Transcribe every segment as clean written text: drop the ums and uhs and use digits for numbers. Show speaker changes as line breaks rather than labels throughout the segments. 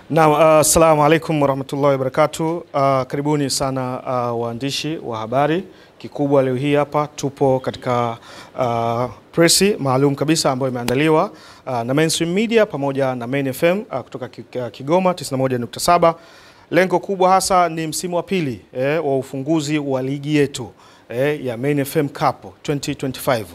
Naam, assalamu alaikum warahmatullahi wabarakatuh. Karibuni sana waandishi wa habari. Kikubwa leo hii hapa tupo katika presi maalum kabisa ambayo imeandaliwa na Mainstream Media pamoja na Main FM kutoka Kigoma 91.7. Lengo kubwa hasa ni msimu wa pili wa ufunguzi wa ligi yetu ya Main FM Cup 2025.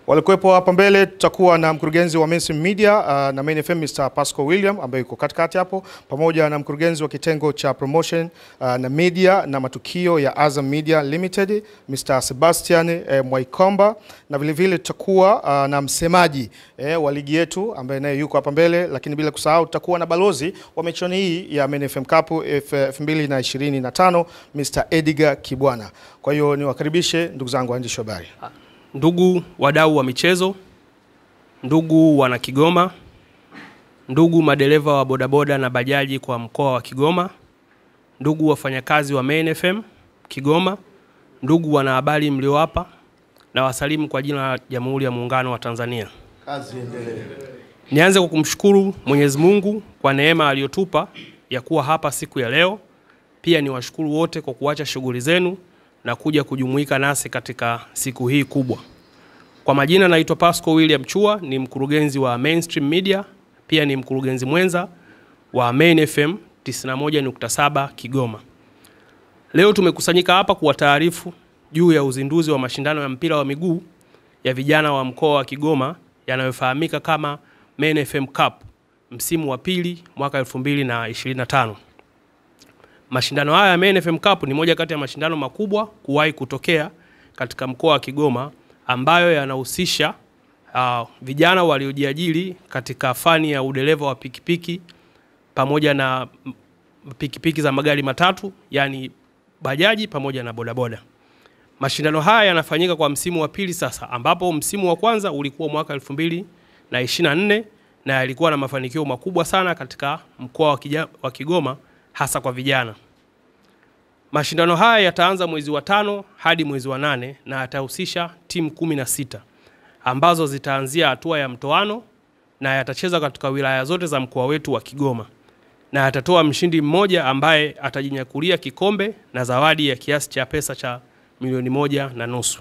Walikuwepo hapa mbele, tutakuwa na mkurugenzi wa Mainstream Media na Main FM Mr. Pascal William ambaye yuko katikati hapo, pamoja na mkurugenzi wa kitengo cha promotion na media na matukio ya Azam Media Limited Mr. Sebastian Mwaikomba, na vile vile tutakuwa na msemaji wa ligi yetu ambaye naye yuko hapa mbele, lakini bila kusahau tutakuwa na balozi wa michuano hii ya Main FM Cup 2025 Mr. Edgar Kibwana. Kwa hiyo niwakaribishe ndugu zangu waandishi wa habari.
Ndugu wadau wa michezo, ndugu wana Kigoma, ndugu madereva wa bodaboda na bajaji kwa mkoa wa Kigoma, ndugu wafanyakazi wa Main FM Kigoma, ndugu wanahabari mlio hapa, na wasalimu kwa jina la Jamhuri ya Muungano wa Tanzania.
Kazi endelee.
Nianze kwa kumshukuru Mwenyezi Mungu kwa neema aliyotupa ya kuwa hapa siku ya leo. Pia niwashukuru wote kwa kuacha shughuli zenu na kuja kujumuika nasi katika siku hii kubwa. Kwa majina naitwa Pascal William Chua, ni mkurugenzi wa Mainstream Media, pia ni mkurugenzi mwenza wa Main FM 91.7 Kigoma. Leo tumekusanyika hapa kwa taarifu juu ya uzinduzi wa mashindano ya mpira wa miguu ya vijana wa mkoa wa Kigoma yanayofahamika kama Main FM Cup msimu wa pili mwaka 2025. Mashindano haya ya Main FM Cup ni moja kati ya mashindano makubwa kuwahi kutokea katika mkoa wa Kigoma, ambayo yanahusisha vijana waliojiajiri katika fani ya udereva wa pikipiki pamoja na pikipiki za magari matatu, yani bajaji pamoja na bodaboda. Mashindano haya yanafanyika kwa msimu wa pili sasa, ambapo msimu wa kwanza ulikuwa mwaka 2024 na yalikuwa na mafanikio makubwa sana katika mkoa wa Kigoma, hasa kwa vijana. Mashindano haya yataanza mwezi wa 5 hadi mwezi wa 8 na yatahusisha timu 16 ambazo zitaanzia hatua ya mtoano na yatacheza katika wilaya zote za mkoa wetu wa Kigoma, na yatatoa mshindi mmoja ambaye atajinyakulia kikombe na zawadi ya kiasi cha pesa cha milioni 1.5.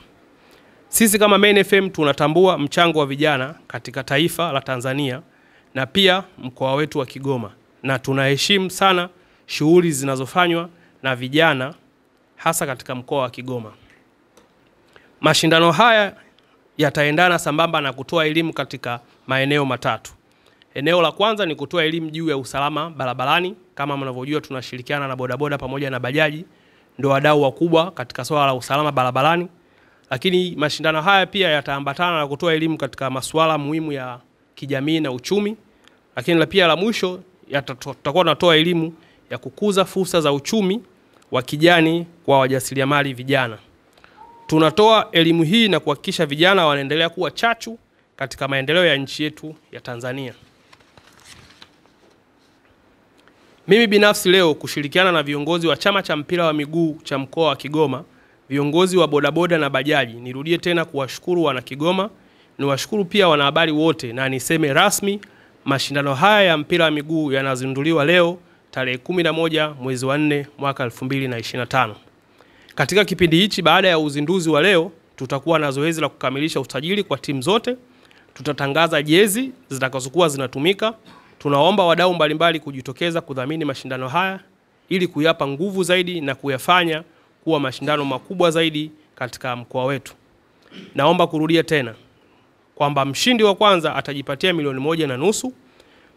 Sisi kama Main FM tunatambua mchango wa vijana katika taifa la Tanzania na pia mkoa wetu wa Kigoma, na tunaheshimu sana shughuli zinazofanywa na vijana hasa katika mkoa wa Kigoma. Mashindano haya yataendana sambamba na kutoa elimu katika maeneo matatu. Eneo la kwanza ni kutoa elimu juu ya usalama barabarani. Kama mnavyojua, tunashirikiana na bodaboda pamoja na bajaji, ndio wadau wakubwa katika swala la usalama barabarani. Lakini mashindano haya pia yataambatana na kutoa elimu katika masuala muhimu ya kijamii na uchumi. Lakini pia la mwisho tutakuwa tunatoa elimu ya kukuza fursa za uchumi wa kijani kwa wajasiriamali vijana. Tunatoa elimu hii na kuhakikisha vijana wanaendelea kuwa chachu katika maendeleo ya nchi yetu ya Tanzania. Mimi binafsi leo kushirikiana na viongozi wa chama cha mpira wa miguu cha mkoa wa Kigoma, viongozi wa bodaboda na bajaji, nirudie tena kuwashukuru wana Kigoma, niwashukuru pia wanahabari wote, na niseme rasmi mashindano haya ya mpira wa miguu yanazinduliwa leo tarehe 11 mwezi wa 4 mwaka 2025. Katika kipindi hichi, baada ya uzinduzi wa leo, tutakuwa na zoezi la kukamilisha usajili kwa timu zote. Tutatangaza jezi zitakazokuwa zinatumika. Tunaomba wadau mbalimbali kujitokeza kudhamini mashindano haya ili kuyapa nguvu zaidi na kuyafanya kuwa mashindano makubwa zaidi katika mkoa wetu. Naomba kurudia tena kwamba mshindi wa kwanza atajipatia milioni 1.5,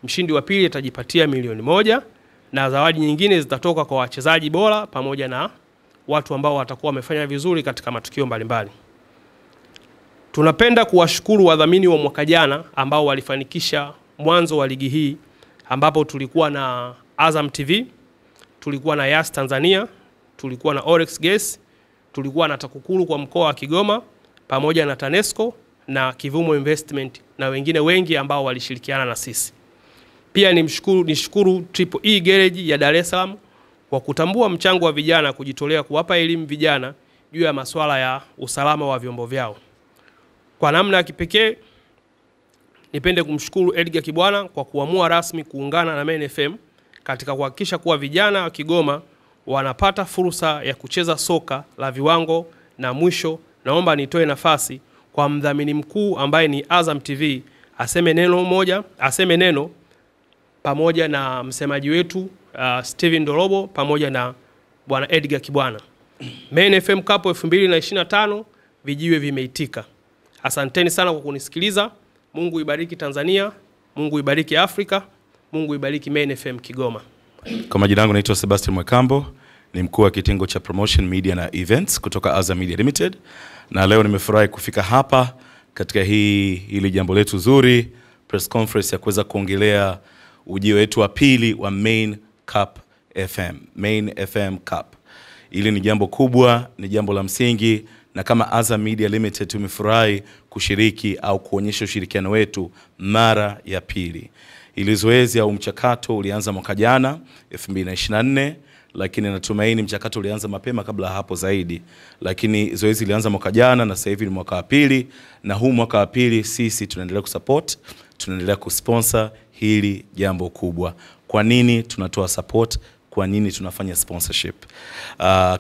mshindi wa pili atajipatia milioni 1, na zawadi nyingine zitatoka kwa wachezaji bora pamoja na watu ambao watakuwa wamefanya vizuri katika matukio mbalimbali. Tunapenda kuwashukuru wadhamini wa mwaka jana ambao walifanikisha mwanzo wa ligi hii, ambapo tulikuwa na Azam TV, tulikuwa na Yas Tanzania, tulikuwa na Orex Gas, tulikuwa na TAKUKURU kwa mkoa wa Kigoma pamoja na TANESCO na Kivumo Investment na wengine wengi ambao walishirikiana na sisi. Pia nishukuru Triple E Garage ya Dar es Salaam kwa kutambua mchango wa vijana, kujitolea kuwapa elimu vijana juu ya masuala ya usalama wa vyombo vyao. Kwa namna ya kipekee nipende kumshukuru Edgar Kibwana kwa kuamua rasmi kuungana na Main FM katika kuhakikisha kuwa vijana wa Kigoma wanapata fursa ya kucheza soka la viwango. Na mwisho, naomba nitoe nafasi kwa mdhamini mkuu ambaye ni Azam TV aseme neno pamoja na msemaji wetu Steven Dorobo pamoja na Bwana Edgar Kibwana. Main FM Cup 2025 vijiwe vimeitika. Asanteni sana kwa kunisikiliza. Mungu ibariki Tanzania, Mungu ibariki Afrika, Mungu ibariki Main FM Kigoma.
Kwa majina yangu naitwa Sebastian Mwekambo, ni mkuu wa kitengo cha Promotion Media na Events kutoka Azam Media Limited. Na leo nimefurahi kufika hapa katika hili jambo letu zuri, press conference ya kuweza kuongelea ujio wetu wa pili wa Main FM Cup. Hili ni jambo kubwa, ni jambo la msingi, na kama Azam Media Limited tumefurahi kushiriki au kuonyesha ushirikiano wetu mara ya pili. Ili zoezi au mchakato ulianza mwaka jana 2024, lakini natumaini mchakato ulianza mapema kabla hapo zaidi. Lakini zoezi ilianza mwaka jana na sasa hivi ni mwaka wa pili, na huu mwaka wa pili sisi tunaendelea kusupport, tunaendelea kusponsor hili jambo kubwa. Kwa nini tunatoa support? Kwa nini tunafanya sponsorship?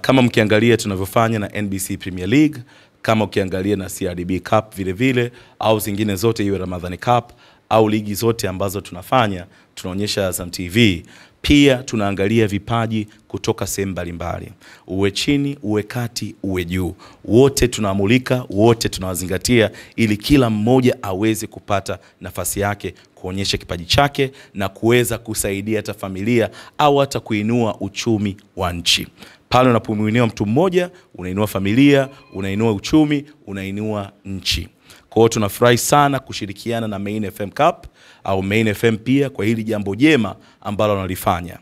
Kama mkiangalia tunavyofanya na NBC Premier League, kama ukiangalia na CRDB Cup vile vile, au zingine zote, iwe Ramadhani Cup au ligi zote ambazo tunafanya, tunaonyesha Azam TV. Pia tunaangalia vipaji kutoka sehemu mbalimbali, uwe chini, uwe kati, uwe juu, wote tunamulika, wote tunawazingatia, ili kila mmoja aweze kupata nafasi yake kuonyesha kipaji chake na kuweza kusaidia hata familia au hata kuinua uchumi wa nchi. Pale unapomuinua mtu mmoja, unainua familia, unainua uchumi, unainua nchi. Kwa hiyo tunafurahi sana kushirikiana na Main FM Cup au Main FM pia kwa hili jambo jema ambalo wanalifanya.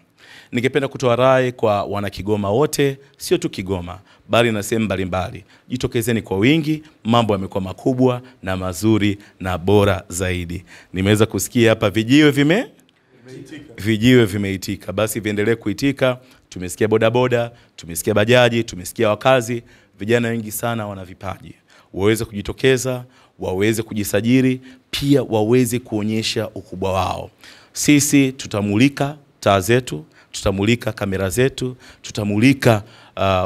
Ningependa kutoa rai kwa wana Kigoma wote, sio tu Kigoma, bali na sehemu mbalimbali. Jitokezeni kwa wingi, mambo yamekuwa makubwa na mazuri na bora zaidi. Nimeweza kusikia hapa vijiwe vimeitika. Basi viendelee kuitika. Tumesikia bodaboda, tumesikia bajaji, tumesikia wakazi, vijana wengi sana wana vipaji. Waweze kujitokeza, waweze kujisajili, pia waweze kuonyesha ukubwa wao. Sisi tutamulika taa zetu, tutamulika kamera zetu, tutamulika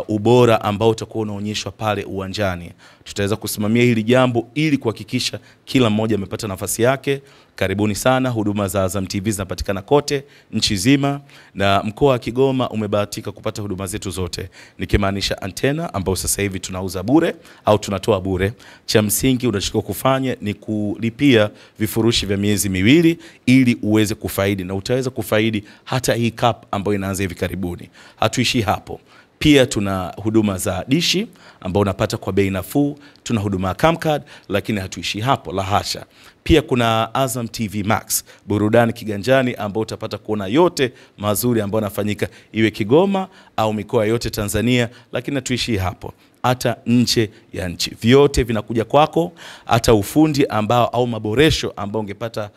ubora ambao utakuwa unaonyeshwa pale uwanjani. Tutaweza kusimamia hili jambo ili kuhakikisha kila mmoja amepata nafasi yake. Karibuni sana, huduma za Azam TV zinapatikana kote nchi nzima, na mkoa wa Kigoma umebahatika kupata huduma zetu zote. Nikimaanisha antena ambao sasa hivi tunauza bure au tunatoa bure. Cha msingi unachotakiwa kufanya ni kulipia vifurushi vya miezi 2 ili uweze kufaidi, na utaweza kufaidi hata hii cup ambayo inaanza hivi karibuni. Hatuishi hapo. Pia tuna huduma za dishi ambao unapata kwa bei nafuu, tuna huduma ya Camcard, lakini hatuishi hapo, la hasha. Pia kuna Azam TV Max, burudani kiganjani, ambao utapata kuona yote mazuri ambayo yanafanyika iwe Kigoma au mikoa yote Tanzania, lakini hatuishi hapo, hata nje ya nchi. Vyote vinakuja kwako, hata ufundi ambao au maboresho ambao ungepata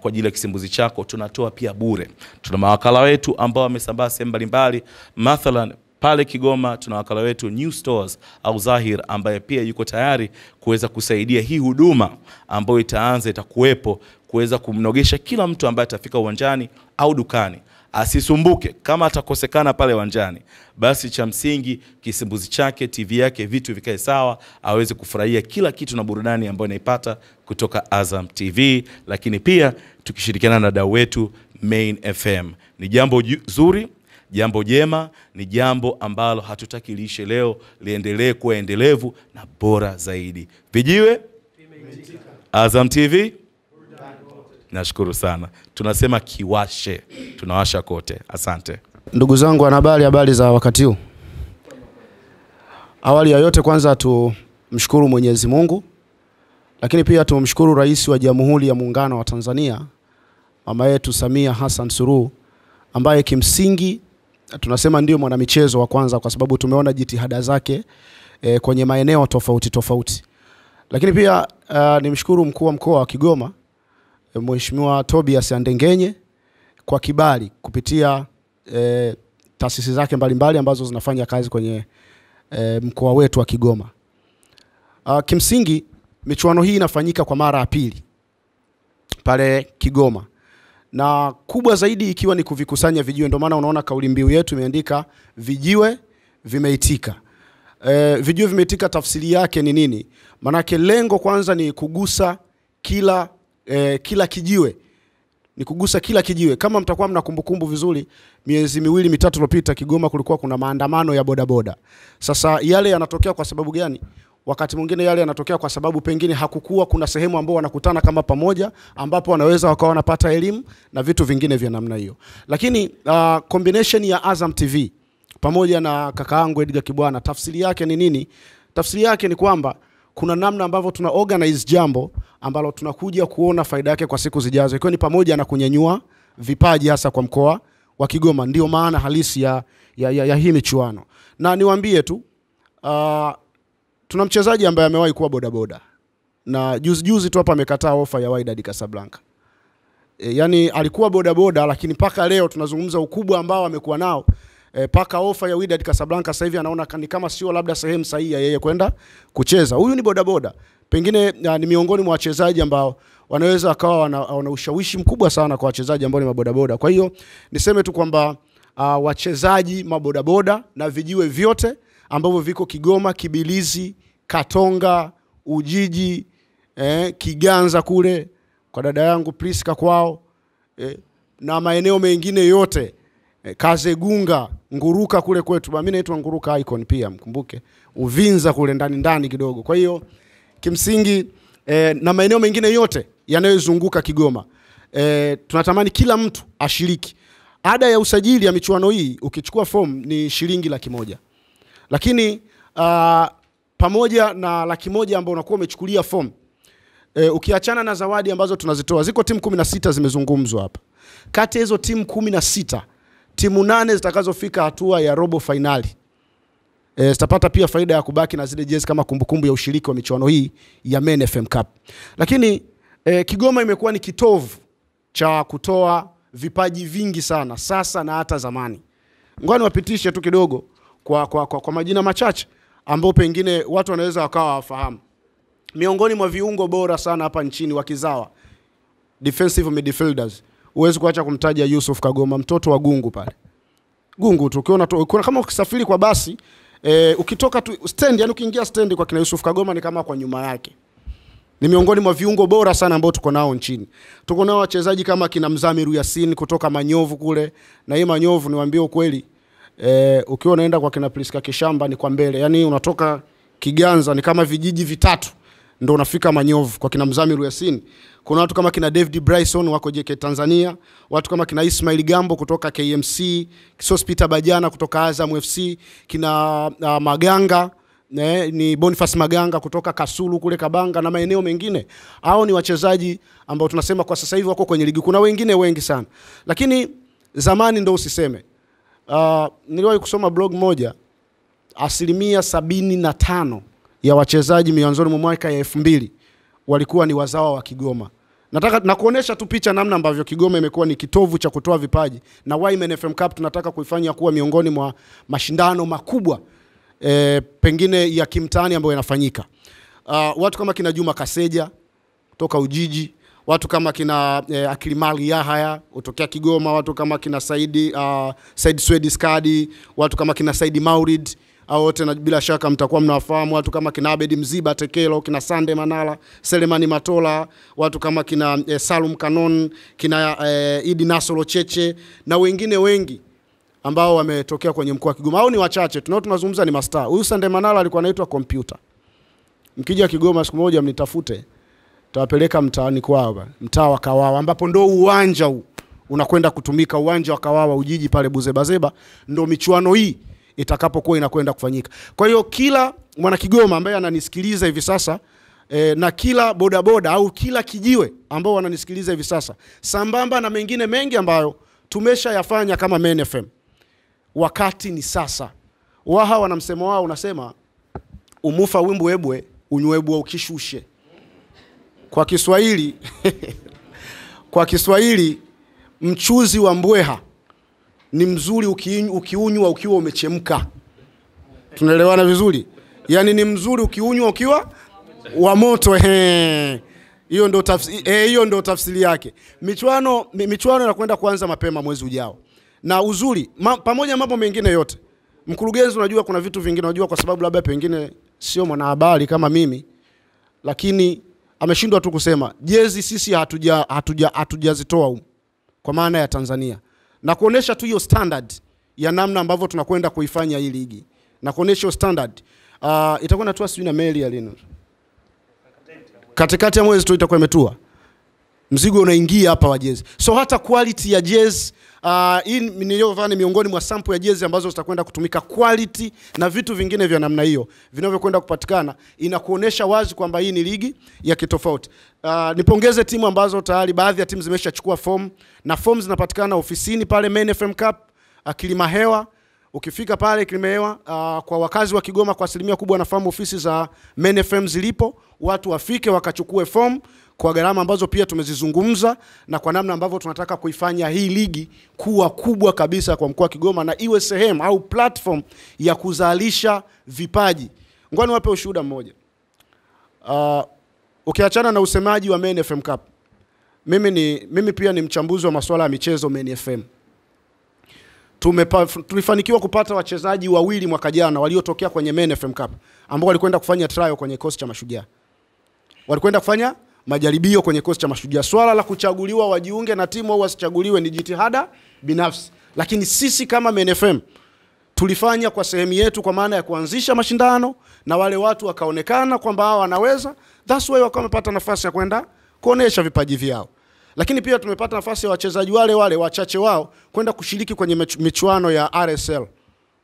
kwa ajili ya kisimbuzi chako tunatoa pia bure. Tuna mawakala wetu ambao wamesambaa sehemu mbalimbali. Mathalan pale Kigoma tuna wakala wetu New Stores au Zahir, ambaye pia yuko tayari kuweza kusaidia hii huduma ambayo itakuwepo kuweza kumnogesha kila mtu ambaye atafika uwanjani au dukani. Asisumbuke kama atakosekana pale uwanjani, basi cha msingi kisimbuzi chake, TV yake, vitu vikae sawa, aweze kufurahia kila kitu na burudani ambayo anaipata kutoka Azam TV. Lakini pia tukishirikiana na dau wetu Main FM. Ni jambo zuri, jambo jema, ni jambo ambalo hatutaki liishe leo, liendelee kuwa endelevu na bora zaidi. Vijiwe Azam TV, nashukuru sana. Tunasema kiwashe, tunawasha kote. Asante.
Ndugu zangu wanahabari, habari za wakati huu. Awali ya yote kwanza tumshukuru Mwenyezi Mungu, lakini pia tumshukuru Rais wa Jamhuri ya Muungano wa Tanzania, mama yetu Samia Hassan Suluhu, ambaye kimsingi tunasema ndio mwanamichezo wa kwanza, kwa sababu tumeona jitihada zake kwenye maeneo tofauti tofauti. Lakini pia nimshukuru mkuu wa mkoa wa Kigoma, Mheshimiwa Tobias Andengenye, kwa kibali kupitia taasisi zake mbalimbali ambazo zinafanya kazi kwenye mkoa wetu wa Kigoma. Kimsingi michuano hii inafanyika kwa mara ya pili pale Kigoma,
na kubwa zaidi ikiwa ni kuvikusanya vijiwe. Ndio maana unaona kauli mbiu yetu imeandika vijiwe vimeitika. Vijiwe vimeitika, tafsiri yake ni nini? Manake lengo kwanza ni kugusa kila kijiwe. Ni kugusa kila kijiwe. Kama mtakuwa mna kumbukumbu vizuri, miezi 2-3 iliyopita Kigoma kulikuwa kuna maandamano ya bodaboda. Sasa yale yanatokea kwa sababu gani? Wakati mwingine yale yanatokea kwa sababu pengine hakukuwa kuna sehemu ambao wanakutana kama pamoja, ambapo wanaweza wakawa wanapata elimu na vitu vingine vya namna hiyo. Lakini combination ya Azam TV pamoja na kakaangu Edgar Kibwana, tafsiri yake ni nini? Tafsiri yake ni kwamba kuna namna ambavyo tuna organize jambo ambalo tunakuja kuona faida yake kwa siku zijazo, ikiwa ni pamoja na kunyanyua vipaji hasa kwa mkoa wa Kigoma. Ndio maana halisi ya hii michuano. Na niwaambie tu tuna mchezaji ambaye amewahi kuwa bodaboda, na juzi tu hapa amekataa ofa ya Wydad Casablanca. Yani alikuwa bodaboda, lakini paka leo tunazungumza ukubwa ambao amekuwa nao. Paka ofa ya Wydad Casablanca sasa hivi anaona ni kama sio labda sehemu sahihi ya yeye kwenda kucheza. Huyu ni bodaboda. Pengine ni miongoni mwa wachezaji ambao wanaweza akawa wana ushawishi mkubwa sana kwa wachezaji ambao ni mabodaboda. Kwa hiyo niseme tu kwamba wachezaji mabodaboda na vijiwe vyote ambavyo viko Kigoma, Kibilizi, Katonga, Ujiji, Kiganza kule kwa dada yangu Priska kwao, na maeneo mengine yote, Kazegunga, Nguruka kule kwetu. Mimi naitwa Nguruka Icon pia, mkumbuke. Uvinza kule ndani kidogo. Kwa hiyo kimsingi na maeneo mengine yote yanayozunguka Kigoma, tunatamani kila mtu ashiriki. Ada ya usajili ya michuano hii ukichukua form ni shilingi 100,000. Lakini pamoja na 100,000 ambao unakuwa umechukulia form, ukiachana na zawadi ambazo tunazitoa, ziko timu 16 zimezungumzwa hapa. Kati hizo timu 16, timu 8 zitakazofika hatua ya robo finali zitapata pia faida ya kubaki na zile jezi kama kumbukumbu ya ushiriki wa michuano hii ya Men FM Cup. Lakini Kigoma imekuwa ni kitovu cha kutoa vipaji vingi sana sasa na hata zamani. Ngoja niwapitishe tu kidogo kwa majina machache ambao pengine watu wanaweza wakawa wafahamu. Miongoni mwa viungo bora sana hapa nchini wakizawa, defensive midfielders, uwezi kuacha kumtaja Yusuf Kagoma, mtoto wa Gungu pale. Gungu tu ukiona kama ukisafiri kwa basi, ukitoka tu stand, yani ukiingia stand kwa kina Yusuf Kagoma ni kama kwa nyuma yake. Ni miongoni mwa viungo bora sana ambao tuko nao nchini. Tuko nao wachezaji kama kina Mzamiru Yasin kutoka Manyovu kule, na hii Manyovu niwaambie ukweli, ukiwa unaenda kwa kina Priska Kishamba ni kwa mbele. Yani unatoka Kiganza ni kama vijiji vitatu ndio unafika Manyovu kwa kina Mzamiru Yasin. Kuna watu kama kina David Bryson wako JK Tanzania, watu kama kina Ismail Gambo kutoka KMC, Sospita Bajana kutoka Azam FC, kina Maganga, ni Boniface Maganga kutoka Kasulu kule Kabanga na maeneo mengine. Hao ni wachezaji ambao tunasema kwa sasa hivi wako kwenye ligi. Kuna wengine wengi sana. Lakini zamani ndio usiseme. Niliwahi kusoma blog moja, 75% ya wachezaji mianzoni mwa mwaka ya 2000 walikuwa ni wazawa wa Kigoma. Nataka nakuonesha tu picha namna ambavyo Kigoma imekuwa ni kitovu cha kutoa vipaji, na Men FM Cup tunataka kuifanya kuwa miongoni mwa mashindano makubwa pengine ya kimtaani ambayo yanafanyika. Watu kama kina Juma Kaseja kutoka Ujiji, watu kama kina Akilimali Yahaya kutokea Kigoma, watu kama kina Said Swedi Skadi, watu kama kina Saidi Maurid, au wote na bila shaka mtakuwa mnawafahamu. Watu kama kina Abedi Mziba Tekelo, kina Sande Manala, Selemani Matola, watu kama kina Salum Kanon, kina Idi Nasolo Cheche na wengine wengi ambao wametokea kwenye mkoa wa Kigoma. Hao ni wachache tunazungumza, ni mastaa. Huyu Sande Manala alikuwa anaitwa Computer. Mkija Kigoma siku moja mnitafute, tawapeleka mtaani kwao, mtaa wa Kawawa ambapo ndo uwanja huu unakwenda kutumika, uwanja wa Kawawa Ujiji pale Buzebazeba, ndo michuano hii itakapokuwa inakwenda kufanyika. Kwa hiyo kila mwana Kigoma ambaye ananisikiliza hivi sasa, na kila bodaboda au kila kijiwe ambao wananisikiliza hivi sasa, sambamba na mengine mengi ambayo tumesha yafanya kama Men FM, wakati ni sasa. Waha wana msemo wao unasema, umufa wimbu ebwe unywebu ukishushe. Kwa Kiswahili kwa Kiswahili, mchuzi wa mbweha ni mzuri ukiunywa ukiwa umechemka. Tunaelewana vizuri? Yani ni mzuri ukiunywa ukiwa wa moto. Hiyo ndo tafsiri yake. Michuano inakwenda kuanza mapema mwezi ujao. Na uzuri pamoja na mambo mengine yote, mkurugenzi, unajua kuna vitu vingine unajua, kwa sababu labda pengine sio mwanahabari kama mimi, lakini ameshindwa tu kusema jezi sisi hatujazitoa huko kwa maana ya Tanzania, na kuonesha tu hiyo standard ya namna ambavyo tunakwenda kuifanya hii ligi, na kuonesha hiyo standard. Itakuwa natua sijui na meli ya lino katikati ya mwezi tu itakuwa imetua, mzigo unaingia hapa wa jezi. So hata quality ya jezi hii niliyovaa ni miongoni mwa sample ya jezi ambazo zitakwenda kutumika, quality na vitu vingine vya namna hiyo vinavyokwenda kupatikana, inakuonesha wazi kwamba hii ni ligi ya kitofauti. Nipongeze timu ambazo tayari baadhi ya timu zimeshachukua form, na form zinapatikana ofisini pale Main FM Cup Kilimahewa. Ukifika pale Kilimahewa, kwa wakazi wa Kigoma kwa asilimia kubwa wanafahamu ofisi za Main FM zilipo, watu wafike wakachukue form kwa gharama ambazo pia tumezizungumza, na kwa namna ambavyo tunataka kuifanya hii ligi kuwa kubwa kabisa kwa mkoa wa Kigoma, na iwe sehemu au platform ya kuzalisha vipaji. Ngoja niwape ushuhuda mmoja. Ukiachana na usemaji wa Main FM Cup, mimi pia ni mchambuzi wa masuala ya michezo Main FM. Tulifanikiwa kupata wachezaji wawili mwaka jana waliotokea kwenye Main FM Cup ambao walikwenda kufanya trial kwenye kikosi cha Mashujaa. Walikwenda kufanya majaribio kwenye kikosi cha Mashujaa. Swala la kuchaguliwa wajiunge na timu au wasichaguliwe ni jitihada binafsi, lakini sisi kama Main FM tulifanya kwa sehemu yetu, kwa maana ya kuanzisha mashindano na wale watu wakaonekana kwamba hao wanaweza. That's why wakawa wamepata nafasi ya kwenda kuonesha vipaji vyao. Lakini pia tumepata nafasi ya wachezaji wale wachache wao kwenda kushiriki kwenye michuano ya RSL,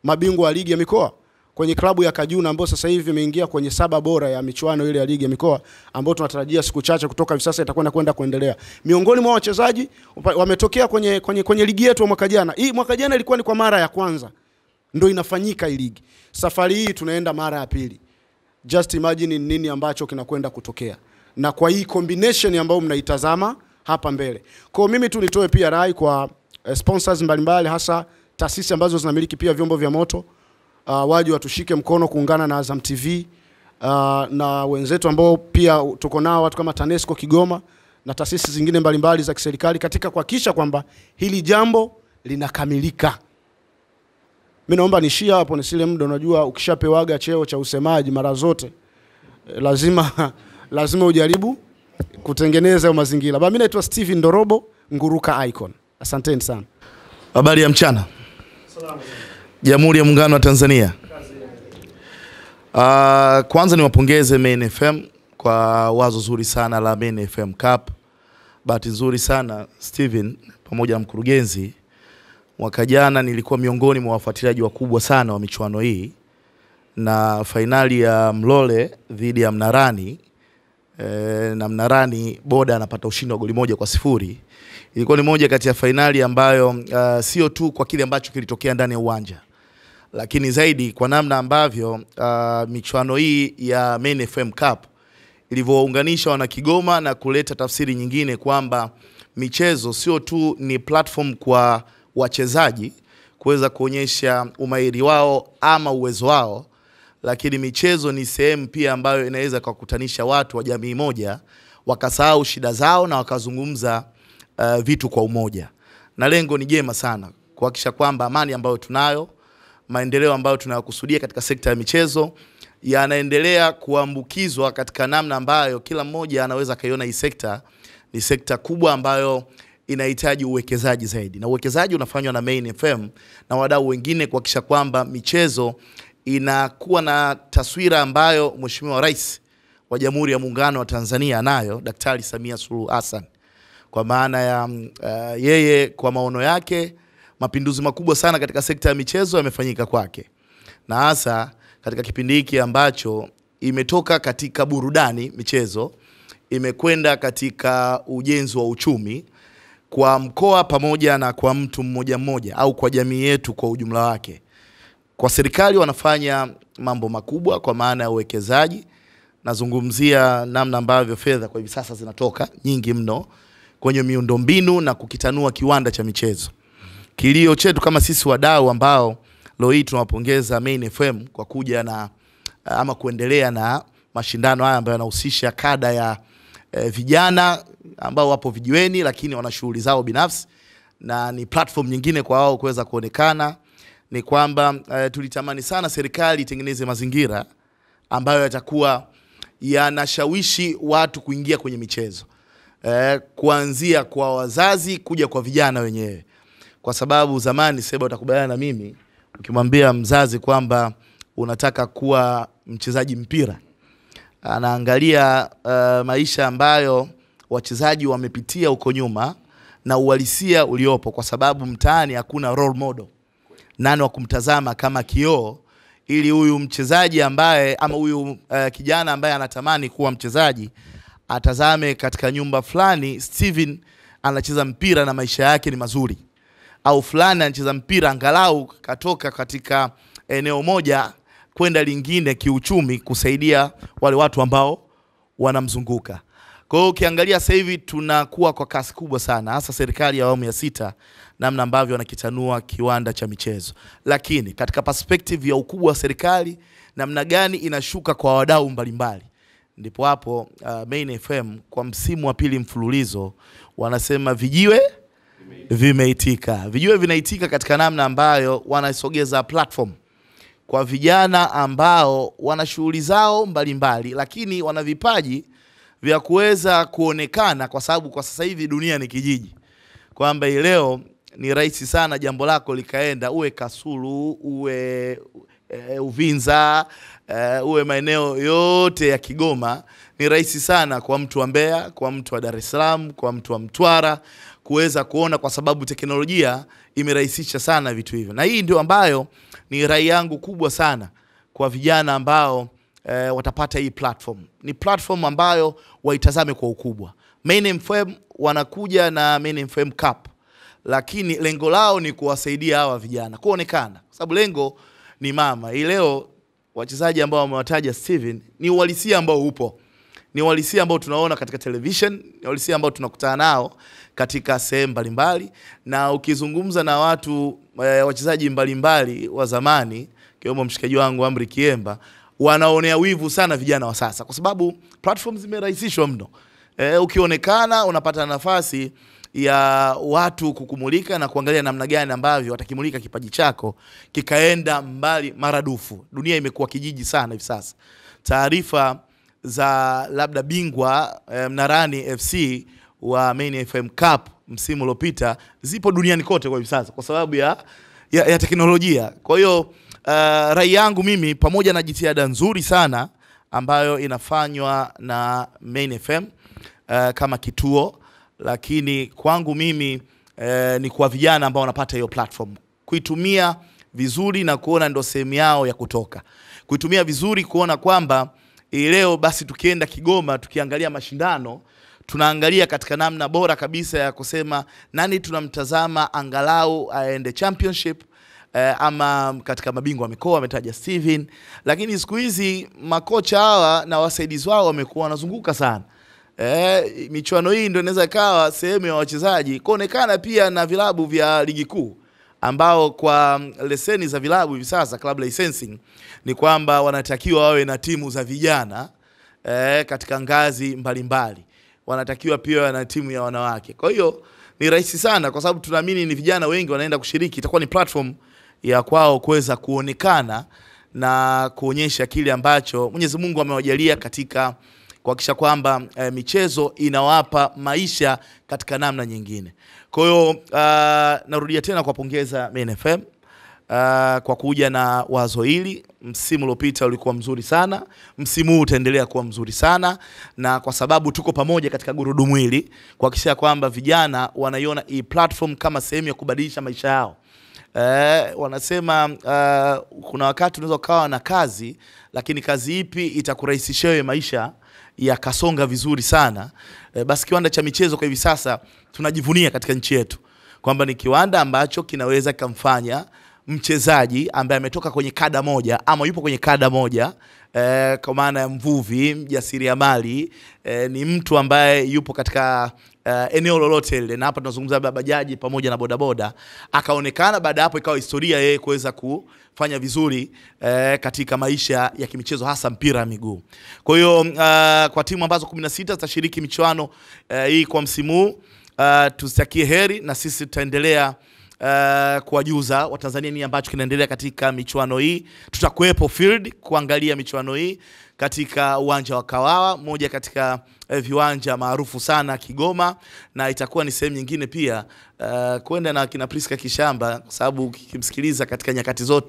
mabingwa wa ligi ya mikoa, kwenye klabu ya Kajuna ambao sasa hivi imeingia kwenye 7 bora ya michuano ile ya ligi ya mikoa, ambao tunatarajia siku chache kutoka hivi sasa itakwenda kuendelea. Miongoni mwa wachezaji wametokea kwenye ligi yetu mwaka jana. Hii mwaka jana ilikuwa ni kwa mara ya kwanza ndio inafanyika hii ligi. Safari hii tunaenda mara ya pili. Just imagine nini ambacho kinakwenda kutokea, na kwa hii combination ambayo mnaitazama hapa mbele. Kwa mimi tu nitoe pia rai kwa sponsors mbalimbali, hasa taasisi ambazo zinamiliki pia vyombo vya moto, waje watushike mkono kuungana na Azam TV, na wenzetu ambao pia tuko nao, watu kama TANESCO Kigoma na taasisi zingine mbalimbali za kiserikali, katika kuhakikisha kwamba hili jambo linakamilika. Mimi naomba nishia hapo, nisile muda. Unajua ukishapewaga cheo cha usemaji mara zote lazima ujaribu kutengeneza mazingira. Mimi naitwa Steven Ndorobo, Nguruka Icon. Asanteni sana.
Habari ya mchana. Salamu. Jamhuri ya Muungano wa Tanzania. Kwanza niwapongeze Main FM kwa wazo zuri sana la Main FM Cup. Bahati nzuri sana Steven pamoja na mkurugenzi, mwaka jana nilikuwa miongoni mwa wafuatiliaji wakubwa sana wa michuano hii, na finali ya Mlole dhidi ya Mnarani, na Mnarani Boda anapata ushindi wa goli 1-0. Ilikuwa ni moja kati ya finali ambayo sio tu kwa kile ambacho kilitokea ndani ya uwanja, lakini zaidi kwa namna ambavyo michuano hii ya Main FM Cup ilivyounganisha wana Kigoma na kuleta tafsiri nyingine kwamba michezo sio tu ni platform kwa wachezaji kuweza kuonyesha umahiri wao ama uwezo wao, lakini michezo ni sehemu pia ambayo inaweza kukutanisha watu wa jamii moja, wakasahau shida zao na wakazungumza vitu kwa umoja. Na lengo ni jema sana, kuhakikisha kwamba amani ambayo tunayo, maendeleo ambayo tunayokusudia katika sekta ya michezo yanaendelea kuambukizwa katika namna ambayo kila mmoja anaweza kaiona hii sekta ni sekta kubwa ambayo inahitaji uwekezaji zaidi. Na uwekezaji unafanywa na Main FM na wadau wengine kuhakikisha kwamba michezo inakuwa na taswira ambayo Mheshimiwa Rais wa Jamhuri ya Muungano wa Tanzania anayo, Daktari Samia Suluhu Hassan. Kwa maana ya yeye kwa maono yake, mapinduzi makubwa sana katika sekta ya michezo yamefanyika kwake. Na hasa katika kipindi hiki ambacho imetoka katika burudani michezo, imekwenda katika ujenzi wa uchumi kwa mkoa pamoja na kwa mtu mmoja mmoja au kwa jamii yetu kwa ujumla wake. Kwa serikali wanafanya mambo makubwa kwa maana ya uwekezaji. Nazungumzia namna ambavyo fedha kwa hivi sasa zinatoka nyingi mno kwenye miundombinu na kukitanua kiwanda cha michezo. Kilio chetu kama sisi wadau ambao leo hii tunawapongeza Main FM kwa kuja na ama kuendelea na mashindano haya ambayo yanahusisha kada ya vijana ambao wapo vijiweni lakini wana shughuli zao binafsi na ni platform nyingine kwa wao kuweza kuonekana. Ni kwamba tulitamani sana serikali itengeneze mazingira ambayo yatakuwa yanashawishi watu kuingia kwenye michezo. Kuanzia kwa wazazi kuja kwa vijana wenyewe. Kwa sababu zamani, Seba utakubaliana na mimi, ukimwambia mzazi kwamba unataka kuwa mchezaji mpira, anaangalia maisha ambayo wachezaji wamepitia huko nyuma na uhalisia uliopo, kwa sababu mtaani hakuna role model. Nani wa kumtazama kama kioo ili huyu mchezaji ambaye ama huyu kijana ambaye anatamani kuwa mchezaji atazame katika nyumba fulani Steven anacheza mpira na maisha yake ni mazuri, au fulani anacheza mpira angalau katoka katika eneo moja kwenda lingine kiuchumi kusaidia wale watu ambao wanamzunguka. Kwa hiyo ukiangalia sasa hivi tunakuwa kwa kasi kubwa sana, hasa serikali ya awamu ya 6 namna ambavyo wanakitanua kiwanda cha michezo. Lakini katika perspective ya ukubwa wa serikali, namna gani inashuka kwa wadau mbalimbali, ndipo hapo Main FM kwa msimu wa 2 mfululizo wanasema vijiwe vimeitika. Vijiwe vinaitika katika namna ambayo wanasogeza platform kwa vijana ambao wana shughuli zao mbalimbali lakini wana vipaji vya kuweza kuonekana, kwa sababu kwa sasa hivi dunia ni kijiji. Kwamba leo ni rahisi sana jambo lako likaenda, uwe Kasulu, uwe Uvinza, uwe maeneo yote ya Kigoma, ni rahisi sana kwa mtu wa Mbeya, kwa mtu wa Dar es Salaam, kwa mtu wa Mtwara kuweza kuona, kwa sababu teknolojia imerahisisha sana vitu hivyo. Na hii ndio ambayo ni rai yangu kubwa sana kwa vijana ambao watapata hii platform. Ni platform ambayo waitazame kwa ukubwa. Main FM wanakuja na Main FM Cup, lakini lengo lao ni kuwasaidia hawa vijana kuonekana, kwa sababu lengo ni mama. Hii leo wachezaji ambao wamewataja Steven ni uhalisia ambao upo, ni uhalisia ambao tunaona katika television, ni uhalisia ambao tunakutana nao katika sehemu mbalimbali. Na ukizungumza na watu wachezaji mbalimbali wa zamani, kiwemo mshikaji wangu Amri Kiemba, wanaonea wivu sana vijana wa sasa, kwa sababu platforms zimerahisishwa mno. Ukionekana unapata nafasi ya watu kukumulika na kuangalia namna gani ambavyo watakimulika kipaji chako kikaenda mbali maradufu. Dunia imekuwa kijiji sana hivi sasa. Taarifa za labda bingwa Mnarani FC wa Main FM Cup msimu uliopita zipo duniani kote kwa hivi sasa kwa sababu ya teknolojia. Kwa hiyo rai yangu mimi, pamoja na jitihada nzuri sana ambayo inafanywa na Main FM kama kituo, lakini kwangu mimi ni kwa vijana ambao wanapata hiyo platform kuitumia vizuri na kuona ndo sehemu yao ya kutoka. Kuitumia vizuri kuona kwamba leo basi tukienda Kigoma tukiangalia mashindano, tunaangalia katika namna bora kabisa ya kusema nani tunamtazama angalau aende championship, ama katika mabingwa wa mikoa ametaja Steven. Lakini siku hizi makocha hawa na wasaidizi wao wamekuwa wanazunguka sana. Michuano hii ndio inaweza ikawa sehemu ya wachezaji kuonekana pia na vilabu vya ligi kuu, ambao kwa leseni za vilabu hivi sasa, club licensing, ni kwamba wanatakiwa wawe na timu za vijana katika ngazi mbalimbali. Wanatakiwa pia na timu ya wanawake. Kwa hiyo ni rahisi sana, kwa sababu tunaamini ni vijana wengi wanaenda kushiriki. Itakuwa ni platform ya kwao kuweza kuonekana na kuonyesha kile ambacho Mwenyezi Mungu amewajalia katika kuhakikisha kwamba michezo inawapa maisha katika namna nyingine. Kwa hiyo narudia tena kuwapongeza Main FM kwa kuja na wazo hili. Msimu uliopita ulikuwa mzuri sana, msimu huu utaendelea kuwa mzuri sana, na kwa sababu tuko pamoja katika gurudumu hili kuhakikisha kwamba vijana wanaiona hii platform kama sehemu ya kubadilisha maisha yao. Wanasema kuna wakati unaweza kuwa na kazi, lakini kazi ipi itakurahisishia maisha ya kasonga vizuri sana. Basi kiwanda cha michezo kwa hivi sasa tunajivunia katika nchi yetu kwamba ni kiwanda ambacho kinaweza kumfanya mchezaji ambaye ametoka kwenye kada moja ama yupo kwenye kada moja kwa maana ya mvuvi, mjasiriamali, ni mtu ambaye yupo katika eneo lolote ile, na hapa tunazungumza bajaji pamoja na bodaboda, akaonekana baada hapo ikawa historia yeye kuweza kufanya vizuri katika maisha ya kimichezo, hasa mpira wa miguu. Kwa hiyo kwa timu ambazo 16 zitashiriki michuano hii kwa msimu huu, tutakie heri, na sisi tutaendelea kuwajuza Watanzania ni ambacho kinaendelea katika michuano hii. Tutakuwepo field kuangalia michuano hii katika uwanja wa Kawawa, moja katika viwanja maarufu sana Kigoma, na itakuwa ni sehemu nyingine pia kwenda na kina Priska Kishamba, kwa sababu ukimsikiliza katika nyakati zote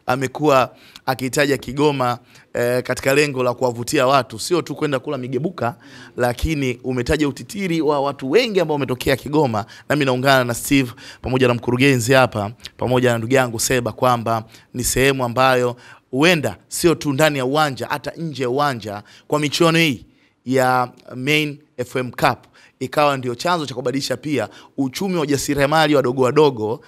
amekuwa akihitaja Kigoma katika lengo la kuwavutia watu, sio tu kwenda kula migebuka, lakini umetaja utitiri wa watu wengi ambao wametokea Kigoma. Nami naungana na Steve pamoja na mkurugenzi hapa pamoja na ndugu yangu Seba kwamba ni sehemu ambayo huenda sio tu ndani ya uwanja, hata nje ya uwanja kwa michuano hii ya Main FM Cup ikawa ndio chanzo cha kubadilisha pia uchumi wa jasiriamali wadogo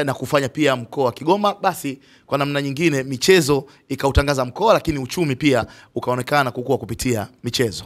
na kufanya pia mkoa wa Kigoma, basi kwa namna nyingine michezo ikautangaza mkoa, lakini uchumi pia ukaonekana kukua kupitia michezo.